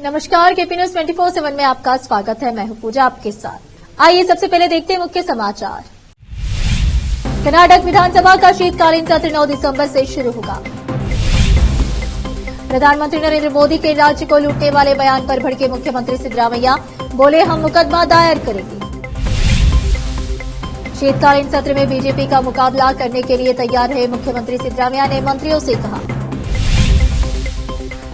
नमस्कार, KP News 24/7 में आपका स्वागत है। मैं हूं पूजा आपके साथ। आइए सबसे पहले देखते हैं मुख्य समाचार। कर्नाटक विधानसभा का शीतकालीन सत्र 9 दिसंबर से शुरू होगा। प्रधानमंत्री नरेंद्र मोदी के राज्य को लूटने वाले बयान पर भड़के मुख्यमंत्री सिद्धरामैया, बोले हम मुकदमा दायर करेंगे। शीतकालीन सत्र में बीजेपी का मुकाबला करने के लिए तैयार रहे मुख्यमंत्री सिद्धरामैया ने मंत्रियों से कहा।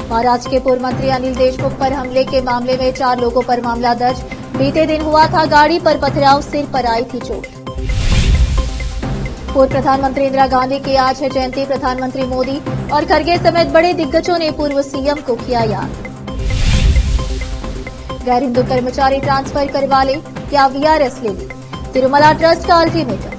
महाराष्ट्र के पूर्व मंत्री अनिल देशमुख पर हमले के मामले में 4 लोगों पर मामला दर्ज। बीते दिन हुआ था गाड़ी पर पथराव, सिर पर आई थी चोट। पूर्व प्रधानमंत्री इंदिरा गांधी की आज है जयंती। प्रधानमंत्री मोदी और खड़गे समेत बड़े दिग्गजों ने पूर्व सीएम को किया याद। गैर हिंदू कर्मचारी ट्रांसफर करवा ले या वीआरएस ले ली, तिरुमला ट्रस्ट का अल्टीमेटम।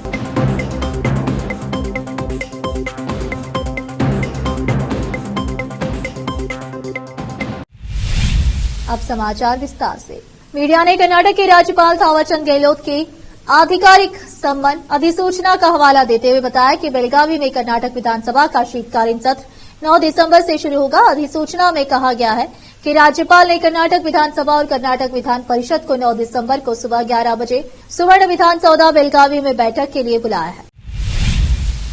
अब समाचार विस्तार से। मीडिया ने कर्नाटक के राज्यपाल थावरचंद गहलोत की आधिकारिक सम्मन अधिसूचना का हवाला देते हुए बताया कि बेलगावी में कर्नाटक विधानसभा का शीतकालीन सत्र 9 दिसंबर से शुरू होगा। अधिसूचना में कहा गया है कि राज्यपाल ने कर्नाटक विधानसभा और कर्नाटक विधान परिषद को 9 दिसंबर को सुबह 11 बजे सुवर्ण विधान सौदा बेलगावी में बैठक के लिए बुलाया है।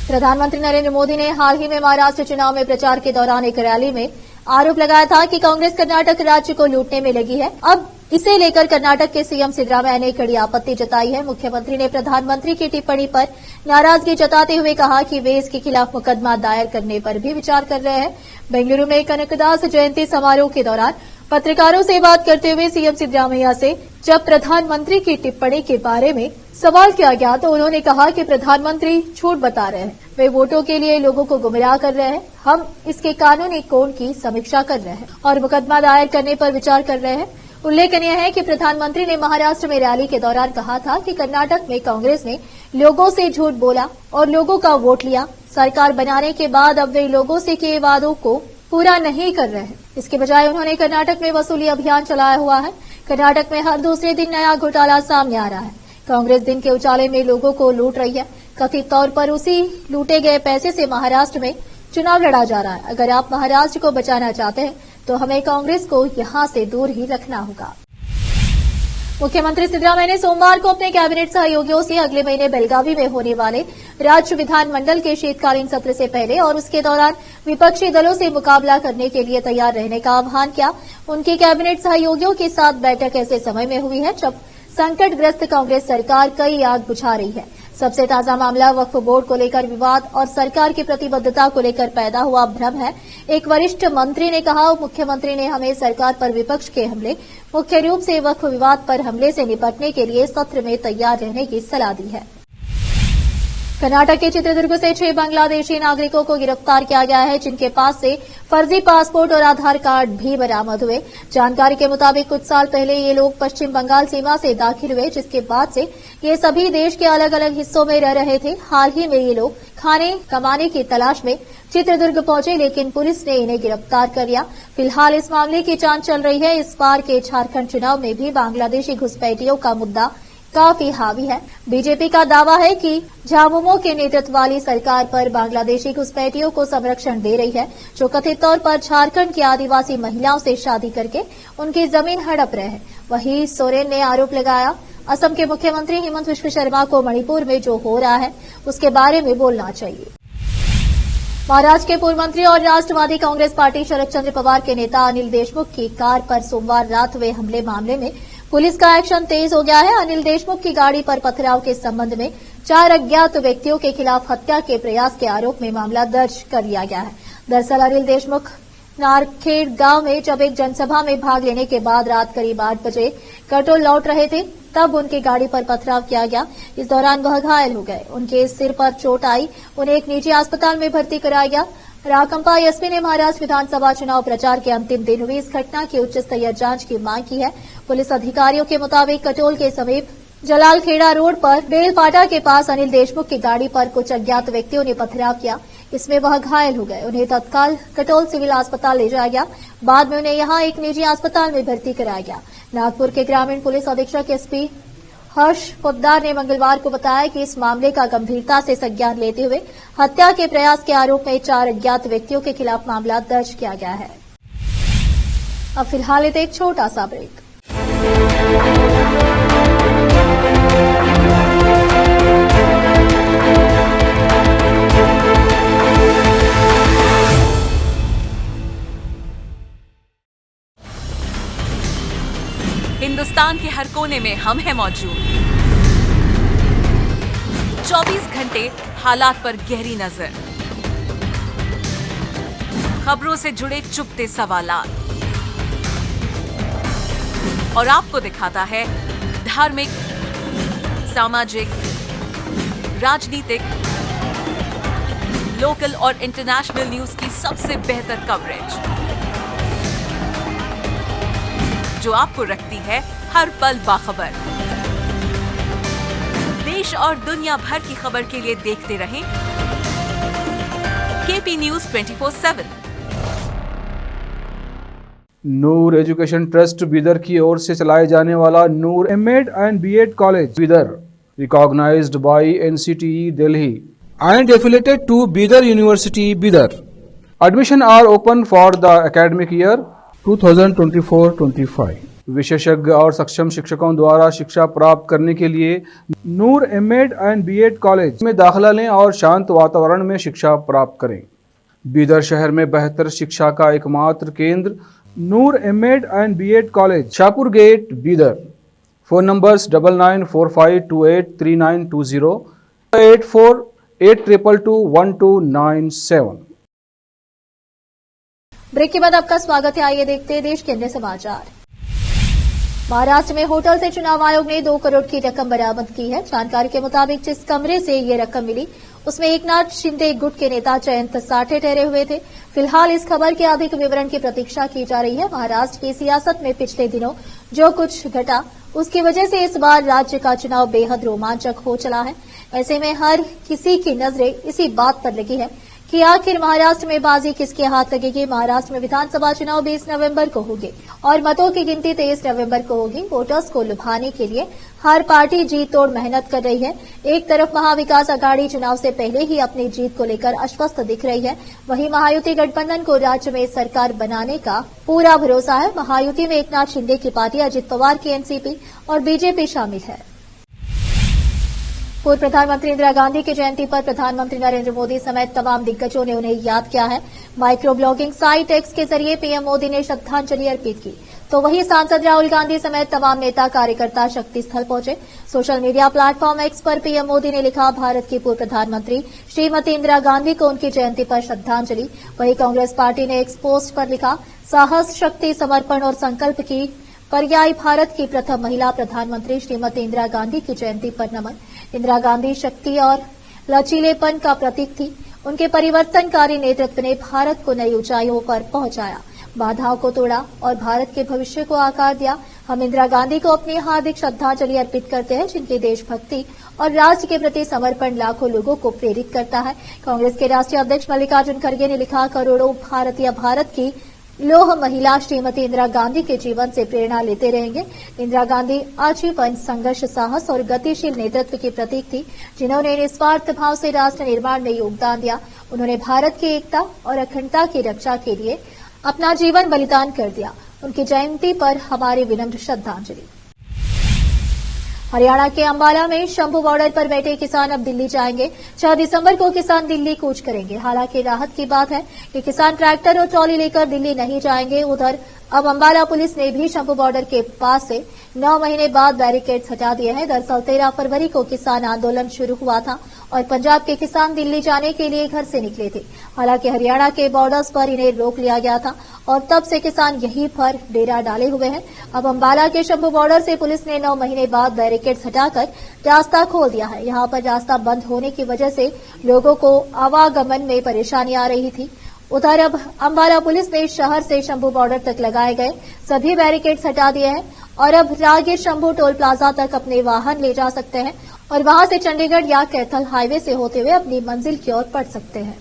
प्रधानमंत्री नरेंद्र मोदी ने हाल ही में महाराष्ट्र चुनाव में प्रचार के दौरान एक रैली में आरोप लगाया था कि कांग्रेस कर्नाटक राज्य को लूटने में लगी है। अब इसे लेकर कर्नाटक के सीएम सिद्धरामैया ने कड़ी आपत्ति जताई है। मुख्यमंत्री ने प्रधानमंत्री की टिप्पणी पर नाराजगी जताते हुए कहा कि वे इसके खिलाफ मुकदमा दायर करने पर भी विचार कर रहे हैं। बेंगलुरु में कनकदास जयंती समारोह के दौरान पत्रकारों से बात करते हुए सीएम सिद्धरामैया से जब प्रधानमंत्री की टिप्पणी के बारे में सवाल किया गया तो उन्होंने कहा कि प्रधानमंत्री झूठ बता रहे हैं, वे वोटों के लिए लोगों को गुमराह कर रहे हैं। हम इसके कानूनी कोण की समीक्षा कर रहे हैं और मुकदमा दायर करने पर विचार कर रहे हैं। उल्लेखनीय है कि प्रधानमंत्री ने महाराष्ट्र में रैली के दौरान कहा था कि कर्नाटक में कांग्रेस ने लोगों से झूठ बोला और लोगों का वोट लिया। सरकार बनाने के बाद अब वे लोगों से किए वादों को पूरा नहीं कर रहे हैं। इसके बजाय उन्होंने कर्नाटक में वसूली अभियान चलाया हुआ है। कर्नाटक में हर दूसरे दिन नया घोटाला सामने आ रहा है। कांग्रेस दिन के उजाले में लोगों को लूट रही है। कथित तौर पर उसी लूटे गए पैसे से महाराष्ट्र में चुनाव लड़ा जा रहा है। अगर आप महाराष्ट्र को बचाना चाहते हैं तो हमें कांग्रेस को यहां से दूर ही रखना होगा। मुख्यमंत्री सिद्धरामैया ने सोमवार को अपने कैबिनेट सहयोगियों से अगले महीने बेलगावी में होने वाले राज्य विधानमंडल के शीतकालीन सत्र से पहले और उसके दौरान विपक्षी दलों से मुकाबला करने के लिए तैयार रहने का आह्वान किया। उनकी कैबिनेट सहयोगियों के साथ बैठक ऐसे समय में हुई है जब संकटग्रस्त कांग्रेस सरकार कई आग बुझा रही है। सबसे ताजा मामला वक्फ बोर्ड को लेकर विवाद और सरकार की प्रतिबद्धता को लेकर पैदा हुआ भ्रम है। एक वरिष्ठ मंत्री ने कहा, मुख्यमंत्री ने हमें सरकार पर विपक्ष के हमले, मुख्य रूप से वक्फ विवाद पर हमले से निपटने के लिए सत्र में तैयार रहने की सलाह दी है। कर्नाटक के चित्रदुर्ग से 6 बांग्लादेशी नागरिकों को गिरफ्तार किया गया है, जिनके पास से फर्जी पासपोर्ट और आधार कार्ड भी बरामद हुए। जानकारी के मुताबिक कुछ साल पहले ये लोग पश्चिम बंगाल सीमा से दाखिल हुए, जिसके बाद से ये सभी देश के अलग अलग हिस्सों में रह रहे थे। हाल ही में ये लोग खाने कमाने की तलाश में चित्रदुर्ग पहुंचे, लेकिन पुलिस ने इन्हें गिरफ्तार कर लिया। फिलहाल इस मामले की जांच चल रही है। इस बार के झारखंड चुनाव में भी बांग्लादेशी घुसपैठियों का मुद्दा काफी हावी है। बीजेपी का दावा है कि झामुमो के नेतृत्व वाली सरकार पर बांग्लादेशी घुसपैठियों को संरक्षण दे रही है, जो कथित तौर पर झारखंड की आदिवासी महिलाओं से शादी करके उनकी जमीन हड़प रहे हैं। वहीं सोरेन ने आरोप लगाया, असम के मुख्यमंत्री हेमंत बिश्व शर्मा को मणिपुर में जो हो रहा है उसके बारे में बोलना चाहिए। महाराष्ट्र के पूर्व मंत्री और राष्ट्रवादी कांग्रेस पार्टी शरद चंद्र पवार के नेता अनिल देशमुख की कार पर सोमवार रात हुए हमले मामले में पुलिस का एक्शन तेज हो गया है। अनिल देशमुख की गाड़ी पर पथराव के संबंध में 4 अज्ञात व्यक्तियों के खिलाफ हत्या के प्रयास के आरोप में मामला दर्ज कर लिया गया है। दरअसल अनिल देशमुख नारखेड़ गांव में जब एक जनसभा में भाग लेने के बाद रात करीब 8 बजे कटोल लौट रहे थे, तब उनकी गाड़ी पर पथराव किया गया। इस दौरान वह घायल हो गए। उनके सिर पर चोट आई, उन्हें एक निजी अस्पताल में भर्ती कराया गया। राकंपा एसपी ने महाराष्ट्र विधानसभा चुनाव प्रचार के अंतिम दिन हुई इस घटना की उच्च स्तरीय जांच की मांग की है। पुलिस अधिकारियों के मुताबिक कटोल के समीप जलालखेड़ा रोड पर बेलपाटा के पास अनिल देशमुख की गाड़ी पर कुछ अज्ञात व्यक्तियों ने पथराव किया। इसमें वह घायल हो गए। उन्हें तत्काल कटोल सिविल अस्पताल ले जाया गया। बाद में उन्हें यहां एक निजी अस्पताल में भर्ती कराया गया। नागपुर के ग्रामीण पुलिस अधीक्षक एसपी हर्ष पोद्दार ने मंगलवार को बताया कि इस मामले का गंभीरता से संज्ञान लेते हुए हत्या के प्रयास के आरोप में 4 अज्ञात व्यक्तियों के खिलाफ मामला दर्ज किया गया है। अब फिलहाल लेते एक छोटा सा ब्रेक। हिंदुस्तान के हर कोने में हम हैं मौजूद। 24 घंटे हालात पर गहरी नजर, खबरों से जुड़े चुपते सवालात और आपको दिखाता है धार्मिक, सामाजिक, राजनीतिक, लोकल और इंटरनेशनल न्यूज की सबसे बेहतर कवरेज, जो आपको रखती है हर पल बाखबर। देश और दुनिया भर की खबर के लिए देखते रहें KP News 24/7। Noor education trust Bidar की ओर से चलाए जाने वाला Noor MEd and BEd college Bidar, recognised by NCTE Delhi and affiliated to Bidar University, Bidar. Admission are open for the academic year 2024-25. विशेषज्ञ और सक्षम शिक्षकों द्वारा शिक्षा प्राप्त करने के लिए नूर एमएड एंड बीएड कॉलेज में दाखिला लें और शांत वातावरण में शिक्षा प्राप्त करें। बीदर शहर में बेहतर शिक्षा का एकमात्र केंद्र Noor MEd and BEd college, Shahpur gate, Bidar. Phone numbers 9945283920, 8482221297। Break के बाद आपका स्वागत है। आइए देखते हैं देश के अन्य समाचार। महाराष्ट्र में होटल से चुनाव आयोग ने 2 करोड़ की रकम बरामद की है। जानकारी के मुताबिक जिस कमरे से ये रकम मिली उसमें एकनाथ शिंदे गुट के नेता जयंत साठे ठहरे हुए थे। फिलहाल इस खबर के अधिक विवरण की प्रतीक्षा की जा रही है। महाराष्ट्र की सियासत में पिछले दिनों जो कुछ घटा उसकी वजह से इस बार राज्य का चुनाव बेहद रोमांचक हो चला है। ऐसे में हर किसी की नजरें इसी बात पर लगी है कि आखिर महाराष्ट्र में बाजी किसके हाथ लगेगी। महाराष्ट्र में विधानसभा चुनाव 20 नवंबर को होंगे और मतों की गिनती 23 नवंबर को होगी। वोटर्स को लुभाने के लिए हर पार्टी जी तोड़ मेहनत कर रही है। एक तरफ महाविकास अघाड़ी चुनाव से पहले ही अपनी जीत को लेकर आश्वस्त दिख रही है, वहीं महायुति गठबंधन को राज्य में सरकार बनाने का पूरा भरोसा है। महायुति में एकनाथ शिंदे की पार्टी, अजित पवार की एनसीपी और बीजेपी शामिल है। पूर्व प्रधानमंत्री इंदिरा गांधी की जयंती पर प्रधानमंत्री नरेंद्र मोदी समेत तमाम दिग्गजों ने उन्हें याद किया है। माइक्रो ब्लॉगिंग साइट एक्स के जरिए पीएम मोदी ने श्रद्धांजलि अर्पित की, तो वहीं सांसद राहुल गांधी समेत तमाम नेता कार्यकर्ता शक्ति स्थल पहुंचे। सोशल मीडिया प्लेटफॉर्म एक्स पर पीएम मोदी ने लिखा, भारत की पूर्व प्रधानमंत्री श्रीमती इंदिरा गांधी को उनकी जयंती पर श्रद्धांजलि। वहीं कांग्रेस पार्टी ने एक पोस्ट पर लिखा, साहस, शक्ति, समर्पण और संकल्प की पर्याय भारत की प्रथम महिला प्रधानमंत्री श्रीमती इंदिरा गांधी की जयंती पर नमन। इंदिरा गांधी शक्ति और लचीलेपन का प्रतीक थी। उनके परिवर्तनकारी नेतृत्व ने भारत को नई ऊंचाइयों पर पहुंचाया, बाधाओं को तोड़ा और भारत के भविष्य को आकार दिया। हम इंदिरा गांधी को अपनी हार्दिक श्रद्धांजलि अर्पित करते हैं, जिनकी देशभक्ति और राष्ट्र के प्रति समर्पण लाखों लोगों को प्रेरित करता है। कांग्रेस के राष्ट्रीय अध्यक्ष मल्लिकार्जुन खड़गे ने लिखा, करोड़ों भारतीय भारत की लोह महिला श्रीमती इंदिरा गांधी के जीवन से प्रेरणा लेते रहेंगे। इंदिरा गांधी आजीवन संघर्ष, साहस और गतिशील नेतृत्व की प्रतीक थी, जिन्होंने निस्वार्थ भाव से राष्ट्र निर्माण में योगदान दिया। उन्होंने भारत की एकता और अखंडता की रक्षा के लिए अपना जीवन बलिदान कर दिया। उनकी जयंती पर हमारी विनम्र श्रद्धांजलि। हरियाणा के अंबाला में शंभू बॉर्डर पर बैठे किसान अब दिल्ली जाएंगे। 6 दिसंबर को किसान दिल्ली कूच करेंगे। हालांकि राहत की बात है कि किसान ट्रैक्टर और ट्रॉली लेकर दिल्ली नहीं जाएंगे। उधर अब अंबाला पुलिस ने भी शंभू बॉर्डर के पास से 9 महीने बाद बैरिकेड्स हटा दिए हैं। दरअसल 13 फरवरी को किसान आंदोलन शुरू हुआ था और पंजाब के किसान दिल्ली जाने के लिए घर से निकले थे। हालांकि हरियाणा के बॉर्डर्स पर इन्हें रोक लिया गया था और तब से किसान यहीं पर डेरा डाले हुए हैं। अब अंबाला के शंभू बॉर्डर से पुलिस ने 9 महीने बाद बैरिकेड्स हटाकर रास्ता खोल दिया है। यहां पर रास्ता बंद होने की वजह से लोगों को आवागमन में परेशानी आ रही थी। उधर अब अंबाला पुलिस ने शहर से शंभू बॉर्डर तक लगाए गए सभी बैरिकेड्स हटा दिए हैं और अब राहगीर शंभू टोल प्लाजा तक अपने वाहन ले जा सकते हैं और वहां से चंडीगढ़ या कैथल हाईवे से होते हुए अपनी मंजिल की ओर बढ़ सकते हैं।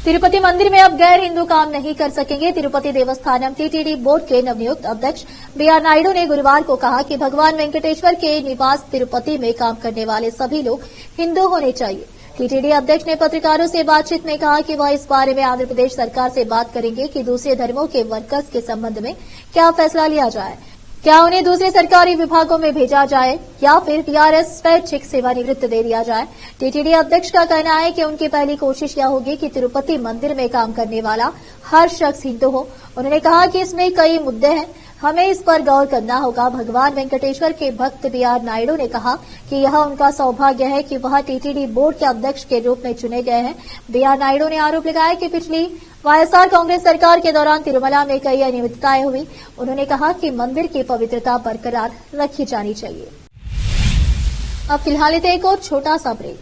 तिरुपति मंदिर में अब गैर हिंदू काम नहीं कर सकेंगे। तिरुपति देवस्थानम टीटीडी बोर्ड के नवनियुक्त अध्यक्ष बीआर नायडू ने गुरुवार को कहा कि भगवान वेंकटेश्वर के निवास तिरुपति में काम करने वाले सभी लोग हिंदू होने चाहिए। टीटीडी अध्यक्ष ने पत्रकारों से बातचीत में कहा कि वह इस बारे में आंध्र प्रदेश सरकार से बात करेंगे कि दूसरे धर्मों के वर्कर्स के संबंध में क्या फैसला लिया जाए, क्या उन्हें दूसरे सरकारी विभागों में भेजा जाए या फिर पीआरएस स्वैच्छिक सेवानिवृत्त दे दिया जाए। टीटीडी अध्यक्ष का कहना है कि उनकी पहली कोशिश यह होगी कि तिरुपति मंदिर में काम करने वाला हर शख्स हिंदू हो। उन्होंने कहा कि इसमें कई मुद्दे हैं, हमें इस पर गौर करना होगा। भगवान वेंकटेश्वर के भक्त बीआर नायडू ने कहा कि यह उनका सौभाग्य है कि वह टीटीडी बोर्ड के अध्यक्ष के रूप में चुने गए हैं। बीआर नायडू ने आरोप लगाया कि पिछली वाईएसआर कांग्रेस सरकार के दौरान तिरुमला में कई अनियमितताएं हुई। उन्होंने कहा कि मंदिर की पवित्रता बरकरार रखी जानी चाहिए। अब फिलहाल एक और छोटा सा ब्रेक।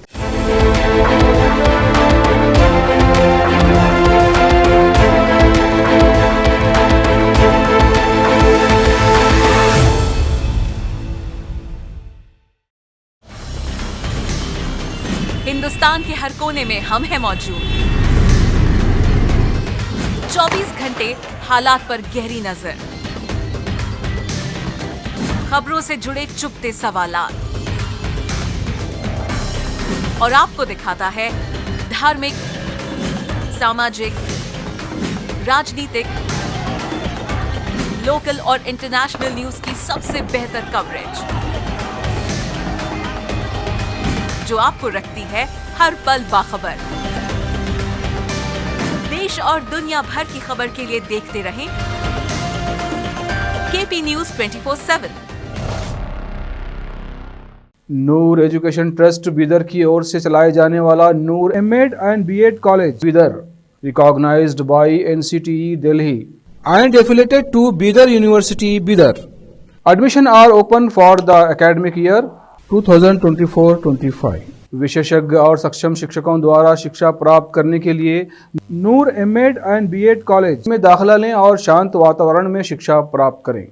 हिंदुस्तान के हर कोने में हम हैं मौजूद। 24 घंटे हालात पर गहरी नजर, खबरों से जुड़े चुपते सवालात और आपको दिखाता है धार्मिक, सामाजिक, राजनीतिक, लोकल और इंटरनेशनल न्यूज की सबसे बेहतर कवरेज जो आपको रखती है हर पल बाखबर। देश और दुनिया भर की खबर के लिए देखते रहें KP News 24/7। Noor education trust Bidar की ओर से चलाए जाने वाला Noor MEd and BEd college Bidar, recognised by NCTE Delhi and affiliated to Bidar University, Bidar. Admission are open for the academic year 2024-25. विशेषज्ञ और सक्षम शिक्षकों द्वारा शिक्षा प्राप्त करने के लिए नूर एमएड एंड बीएड कॉलेज में दाखिला लें और शांत वातावरण में शिक्षा प्राप्त करें।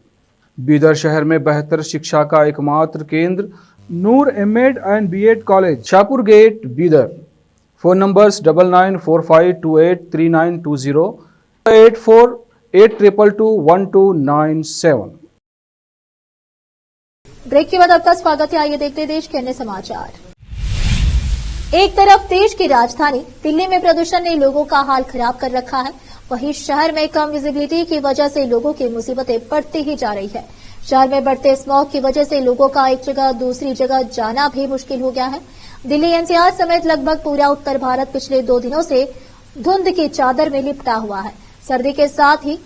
बीदर शहर में बेहतर शिक्षा का एकमात्र केंद्र Noor MEd and BEd college, Shahpur gate, Bidar. Phone numbers 9945283920, 8482221297। Break के बाद आपका स्वागत है। आइए देखते हैं देश के अन्य समाचार। एक तरफ देश की राजधानी दिल्ली में प्रदूषण ने लोगों का हाल खराब कर रखा है, वहीं शहर में कम विजिबिलिटी की वजह से लोगों की मुसीबतें बढ़ती ही जा रही है। शहर में बढ़ते स्मॉग की वजह से लोगों का एक जगह दूसरी जगह जाना भी मुश्किल हो गया है। दिल्ली एनसीआर समेत लगभग पूरा उत्तर भारत पिछले 2 दिनों से धुंध की चादर में लिपटा हुआ है। सर्दी के साथ ही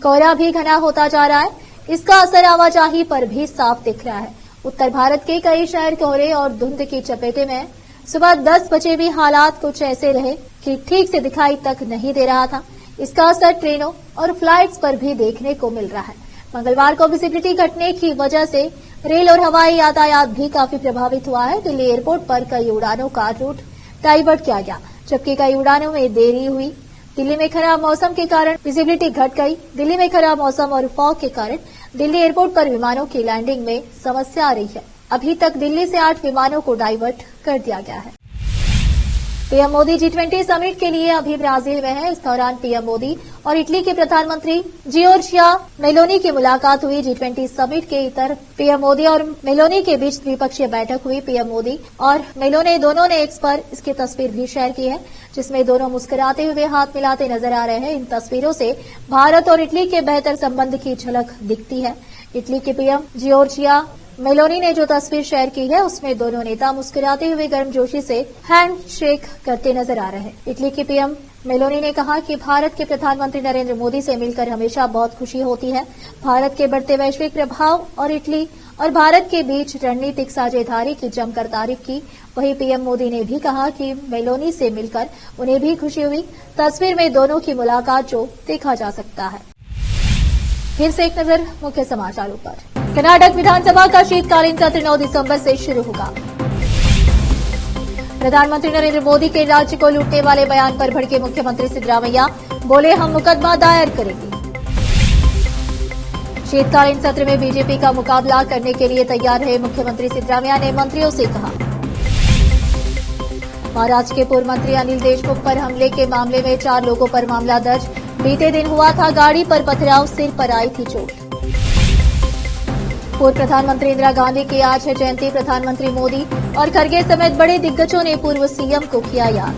कोहरा भी घना होता जा रहा है। इसका असर आवाजाही पर भी साफ दिख रहा है। उत्तर भारत के कई शहर कोहरे और धुंध की चपेटे में है। सुबह 10 बजे भी हालात कुछ ऐसे रहे कि ठीक से दिखाई तक नहीं दे रहा था। इसका असर ट्रेनों और फ्लाइट्स पर भी देखने को मिल रहा है। मंगलवार को विजिबिलिटी घटने की वजह से रेल और हवाई यातायात भी काफी प्रभावित हुआ है। दिल्ली एयरपोर्ट पर कई उड़ानों का रूट डाइवर्ट किया गया, जबकि कई उड़ानों में देरी हुई। दिल्ली में खराब मौसम के कारण विजिबिलिटी घट गई। दिल्ली में खराब मौसम और फॉग के कारण दिल्ली एयरपोर्ट पर विमानों की लैंडिंग में समस्या आ रही है। अभी तक दिल्ली से 8 विमानों को डाइवर्ट कर दिया गया है। पीएम मोदी G20 समिट के लिए अभी ब्राजील में है। इस दौरान पीएम मोदी और इटली के प्रधानमंत्री जियोर्जिया मेलोनी की मुलाकात हुई। G20 समिट के इतर पीएम मोदी और मेलोनी के बीच द्विपक्षीय बैठक हुई। पीएम मोदी और मेलोनी दोनों ने एक्स पर इसकी तस्वीर भी शेयर की है, जिसमें दोनों मुस्कुराते हुए हाथ मिलाते नजर आ रहे हैं। इन तस्वीरों से भारत और इटली के बेहतर संबंध की झलक दिखती है। इटली के पीएम जियोर्जिया मेलोनी ने जो तस्वीर शेयर की है, उसमें दोनों नेता मुस्कुराते हुए गर्मजोशी से हैंड शेक करते नजर आ रहे हैं। इटली के पीएम मेलोनी ने कहा कि भारत के प्रधानमंत्री नरेंद्र मोदी से मिलकर हमेशा बहुत खुशी होती है। भारत के बढ़ते वैश्विक प्रभाव और इटली और भारत के बीच रणनीतिक साझेदारी की जमकर तारीफ की। वहीं पीएम मोदी ने भी कहा कि मेलोनी से मिलकर उन्हें भी खुशी हुई। तस्वीर में दोनों की मुलाकात जो देखा जा सकता है। फिर से एक नजर मुख्य समाचारों पर। कर्नाटक विधानसभा का शीतकालीन सत्र 9 दिसंबर से शुरू होगा। प्रधानमंत्री नरेंद्र मोदी के राज्य को लूटने वाले बयान पर भड़के मुख्यमंत्री सिद्धरामैया, बोले हम मुकदमा दायर करेंगे। शीतकालीन सत्र में बीजेपी का मुकाबला करने के लिए तैयार रहे मुख्यमंत्री सिद्धरामैया ने मंत्रियों से कहा। महाराष्ट्र के पूर्व मंत्री अनिल देशमुख पर हमले के मामले में 4 लोगों पर मामला दर्ज। बीते दिन हुआ था गाड़ी पर पथराव, सिर पर आई थी चोट। पूर्व प्रधानमंत्री इंदिरा गांधी की आज है जयंती। प्रधानमंत्री मोदी और खरगे समेत बड़े दिग्गजों ने पूर्व सीएम को किया याद।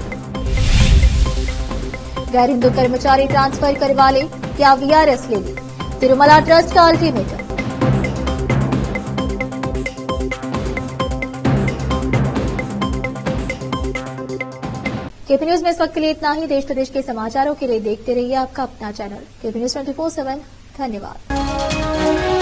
गैर हिंदू कर्मचारी ट्रांसफर करवा ले या वीआरएस ले ली, तिरुमला ट्रस्ट का अल्टीमेटम। केपी न्यूज में इस वक्त के लिए इतना ही। देश प्रदेश के समाचारों के लिए देखते रहिए आपका अपना चैनल केपी न्यूज 24/7। धन्यवाद।